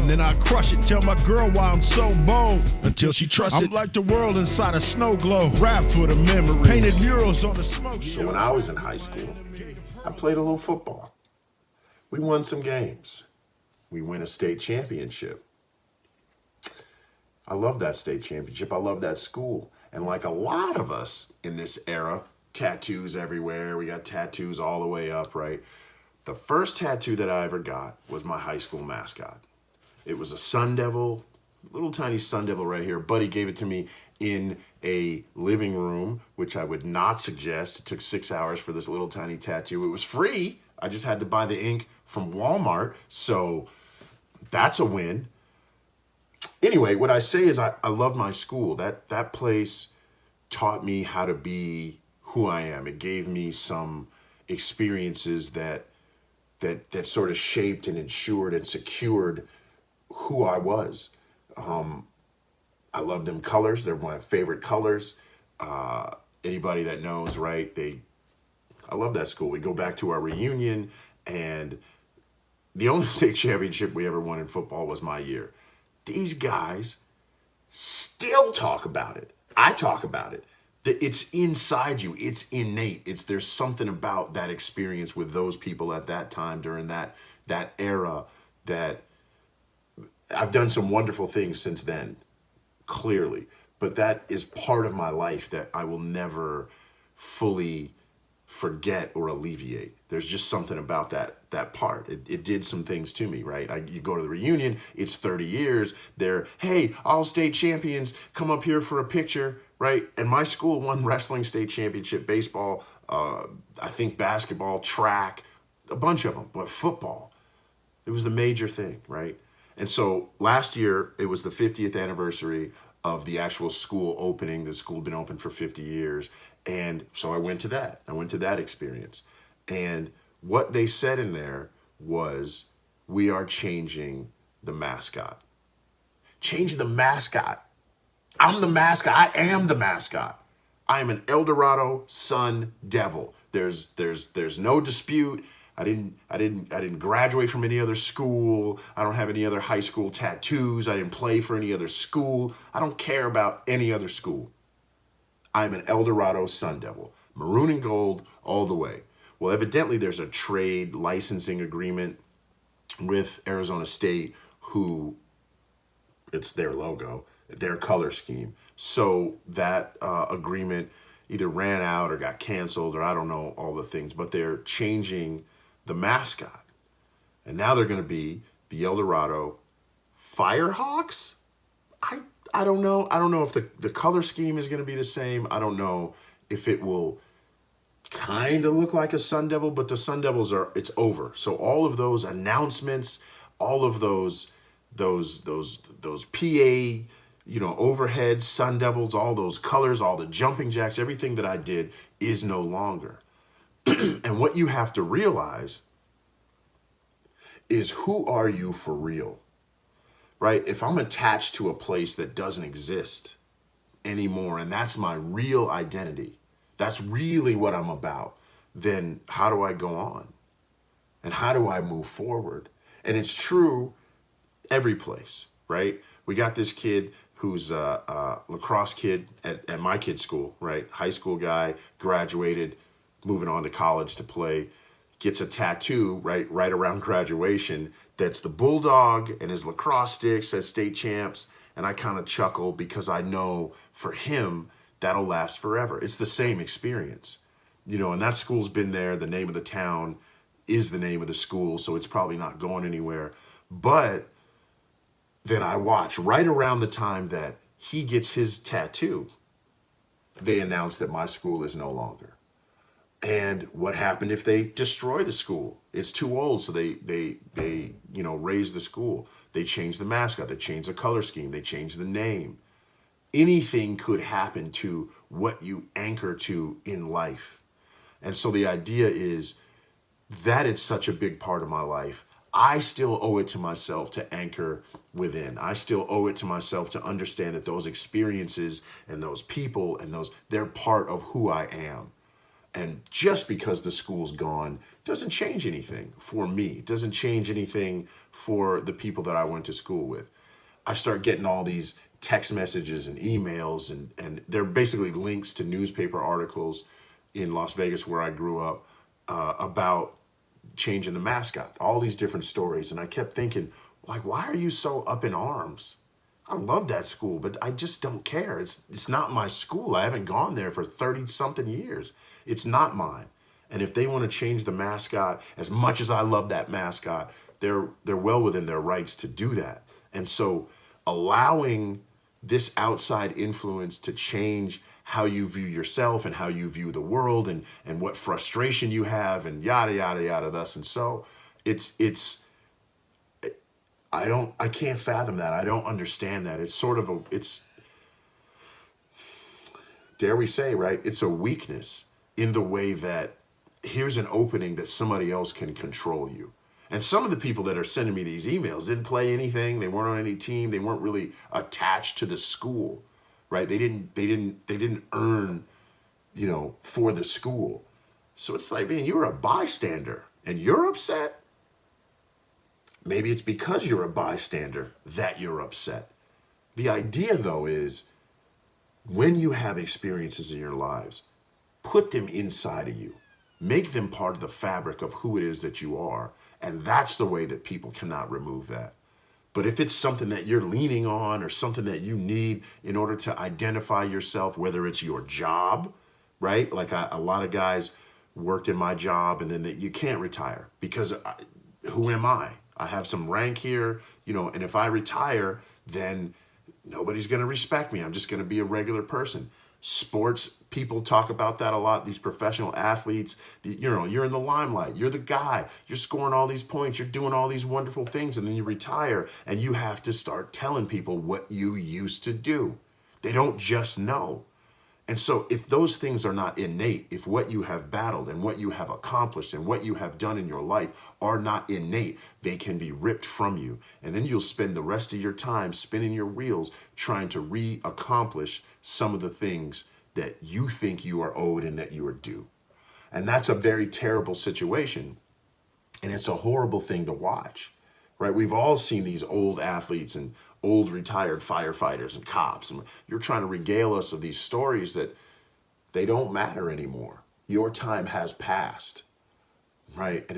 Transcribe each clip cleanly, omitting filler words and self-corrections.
And then I crush it, tell my girl why I'm so bold. Until she trusts it. I'm like the world inside a snow globe. Rap for the memories. Painted murals on the smoke show. So when I was in high school, I played a little football. We won some games. We win a state championship. I love that state championship. I love that school. And like a lot of us in this era, tattoos everywhere. We got tattoos all the way up, right? The first tattoo that I ever got was my high school mascot. It was a sundevil, little tiny sundevil right here. Buddy gave it to me in a living room, which I would not suggest. It took 6 hours for this little tiny tattoo. It was free. I just had to buy the ink from Walmart. So that's a win. Anyway, what I say is I love my school. That place taught me how to be who I am. It gave me some experiences that sort of shaped and ensured and secured who I was. I love them colors. They're my favorite colors. Anybody that knows, right? I love that school. We go back to our reunion, and the only state championship we ever won in football was my year. These guys still talk about it. I talk about it. It's inside you. It's innate. There's something about that experience with those people at that time during that era that I've done some wonderful things since then, clearly. But that is part of my life that I will never fully forget or alleviate. There's just something about that part. It did some things to me, right? You go to the reunion, it's 30 years. They're, hey, all state champions, come up here for a picture, right? And my school won wrestling state championship, baseball, I think basketball, track, a bunch of them. But football, it was the major thing, right? And so last year, it was the 50th anniversary of the actual school opening. The school had been open for 50 years. And so I went to that. I went to that experience. And what they said in there was, we are changing the mascot. Change the mascot. I'm the mascot. I am the mascot. I am an El Dorado Sun Devil. There's no dispute. I didn't graduate from any other school. I don't have any other high school tattoos. I didn't play for any other school. I don't care about any other school. I'm an El Dorado Sun Devil, maroon and gold all the way. Well, evidently there's a trade licensing agreement with Arizona State, who it's their logo, their color scheme. So that agreement either ran out or got canceled, or I don't know all the things, but they're changing the mascot. And now they're going to be the El Dorado Firehawks. I don't know. I don't know if the color scheme is going to be the same. I don't know if it will kind of look like a Sun Devil, but the Sun Devils it's over. So all of those announcements, all of those PA, overhead Sun Devils, all those colors, all the jumping jacks, everything that I did is no longer. And what you have to realize is, who are you for real? Right? If I'm attached to a place that doesn't exist anymore, and that's my real identity, that's really what I'm about, then how do I go on? And how do I move forward? And it's true every place, right? We got this kid who's a lacrosse kid at my kid's school, right? High school guy, graduated, moving on to college to play, gets a tattoo right around graduation that's the bulldog, and his lacrosse stick says state champs. And I kind of chuckle because I know for him, that'll last forever. It's the same experience, and that school's been there. The name of the town is the name of the school, so it's probably not going anywhere. But then I watch right around the time that he gets his tattoo, they announce that my school is no longer. And what happened if they destroy the school? It's too old, so they raise the school. They change the mascot, they change the color scheme, they change the name. Anything could happen to what you anchor to in life. And so the idea is that it's such a big part of my life. I still owe it to myself to anchor within. I still owe it to myself to understand that those experiences and those people and they're part of who I am. And just because the school's gone doesn't change anything for me. It doesn't change anything for the people that I went to school with. I start getting all these text messages and emails, and they're basically links to newspaper articles in Las Vegas where I grew up about changing the mascot, all these different stories. And I kept thinking, like, why are you so up in arms? I love that school, but I just don't care. It's not my school. I haven't gone there for 30 something years. It's not mine. And if they want to change the mascot, as much as I love that mascot, they're well within their rights to do that. And so allowing this outside influence to change how you view yourself and how you view the world, and what frustration you have, and yada yada yada, thus and so, I can't fathom that. I don't understand that. It's sort of it's, dare we say, right? It's a weakness in the way that here's an opening that somebody else can control you. And some of the people that are sending me these emails didn't play anything. They weren't on any team. They weren't really attached to the school, right? They didn't earn, for the school. So it's like, man, you're a bystander and you're upset. Maybe it's because you're a bystander that you're upset. The idea, though, is when you have experiences in your lives, put them inside of you. Make them part of the fabric of who it is that you are. And that's the way that people cannot remove that. But if it's something that you're leaning on or something that you need in order to identify yourself, whether it's your job, right? Like a lot of guys worked in my job, and then you can't retire because who am I? I have some rank here, and if I retire, then nobody's going to respect me. I'm just going to be a regular person. Sports people talk about that a lot. These professional athletes, you're in the limelight. You're the guy. You're scoring all these points. You're doing all these wonderful things. And then you retire and you have to start telling people what you used to do. They don't just know. And so if those things are not innate, if what you have battled and what you have accomplished and what you have done in your life are not innate, they can be ripped from you. And then you'll spend the rest of your time spinning your wheels trying to re-accomplish some of the things that you think you are owed and that you are due. And that's a very terrible situation. And it's a horrible thing to watch, right? We've all seen these old athletes and old retired firefighters and cops, and you're trying to regale us of these stories that they don't matter anymore. Your time has passed, right? And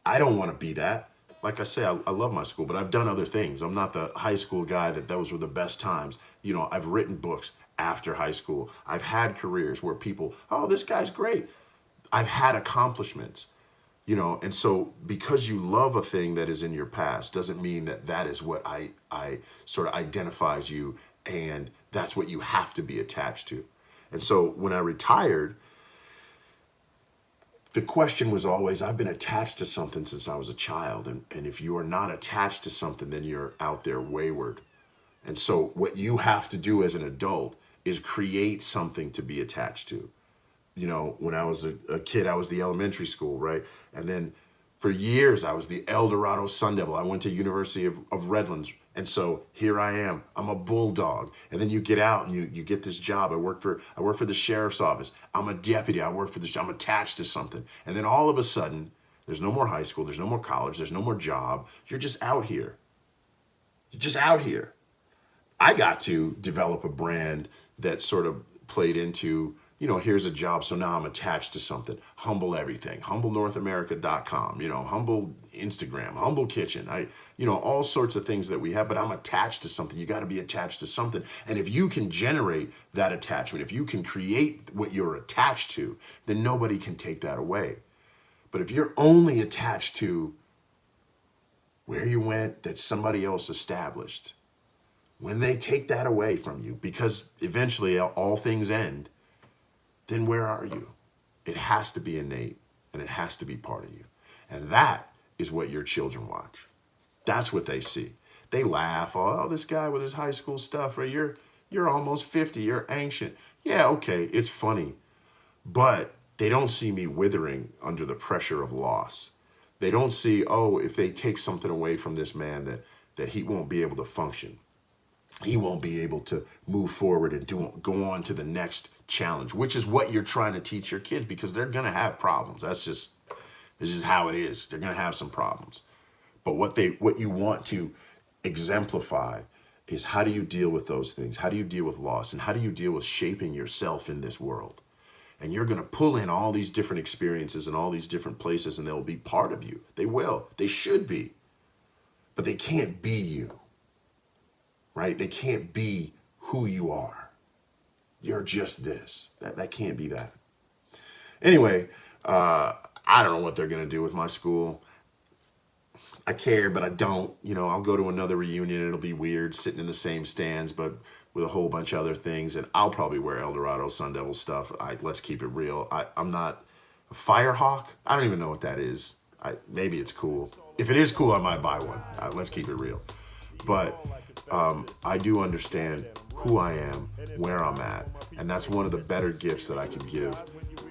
I don't want to be that. Like I say, I love my school, but I've done other things. I'm not the high school guy that those were the best times. I've written books after high school. I've had careers where people, oh, this guy's great. I've had accomplishments. And so because you love a thing that is in your past doesn't mean that that is what I sort of identifies you, and that's what you have to be attached to. And so when I retired, the question was always, I've been attached to something since I was a child. And if you are not attached to something, then you're out there wayward. And so what you have to do as an adult is create something to be attached to. When I was a kid, I was the elementary school, right? And then for years, I was the El Dorado Sundevil. I went to University of Redlands. And so here I am. I'm a bulldog. And then you get out and you get this job. I work for the sheriff's office. I'm a deputy. I'm attached to something. And then all of a sudden, there's no more high school. There's no more college. There's no more job. You're just out here. You're just out here. I got to develop a brand that sort of played into, here's a job, so now I'm attached to something. Humble everything, humblenorthamerica.com, humble Instagram, humble kitchen, all sorts of things that we have, but I'm attached to something. You got to be attached to something. And if you can generate that attachment, if you can create what you're attached to, then nobody can take that away. But if you're only attached to where you went that somebody else established, when they take that away from you, because eventually all things end, then where are you? It has to be innate, and it has to be part of you. And that is what your children watch. That's what they see. They laugh, oh, this guy with his high school stuff, right? You're almost 50, you're ancient. Yeah, okay, it's funny. But they don't see me withering under the pressure of loss. They don't see, oh, if they take something away from this man, that he won't be able to function. He won't be able to move forward and go on to the next challenge, which is what you're trying to teach your kids, because they're going to have problems. It's just how it is. They're going to have some problems. But what you want to exemplify is, how do you deal with those things? How do you deal with loss? And how do you deal with shaping yourself in this world? And you're going to pull in all these different experiences and all these different places, and they'll be part of you. They will. They should be. But they can't be you, right? They can't be who you are. You're just this. That can't be that. Anyway, I don't know what they're going to do with my school. I care, but I don't. You know, I'll go to another reunion. It'll be weird sitting in the same stands, but with a whole bunch of other things. And I'll probably wear El Dorado Sundevil stuff. Let's keep it real. I'm not a Firehawk. I don't even know what that is. Maybe it's cool. If it is cool, I might buy one. Let's keep it real. But I do understand who I am, where I'm at. And that's one of the better gifts that I can give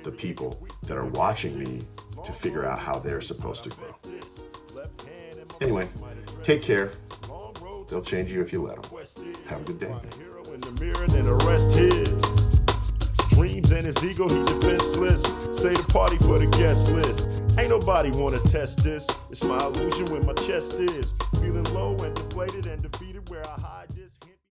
the people that are watching me, to figure out how they're supposed to grow. Anyway, take care. They'll change you if you let them. Have a good day. In the mirror and arrest his dreams and his ego, he defenseless. Say the party for the guest list. Ain't nobody wanna test this. It's my illusion when my chest is feeling low and deflated and defeated, where I hide.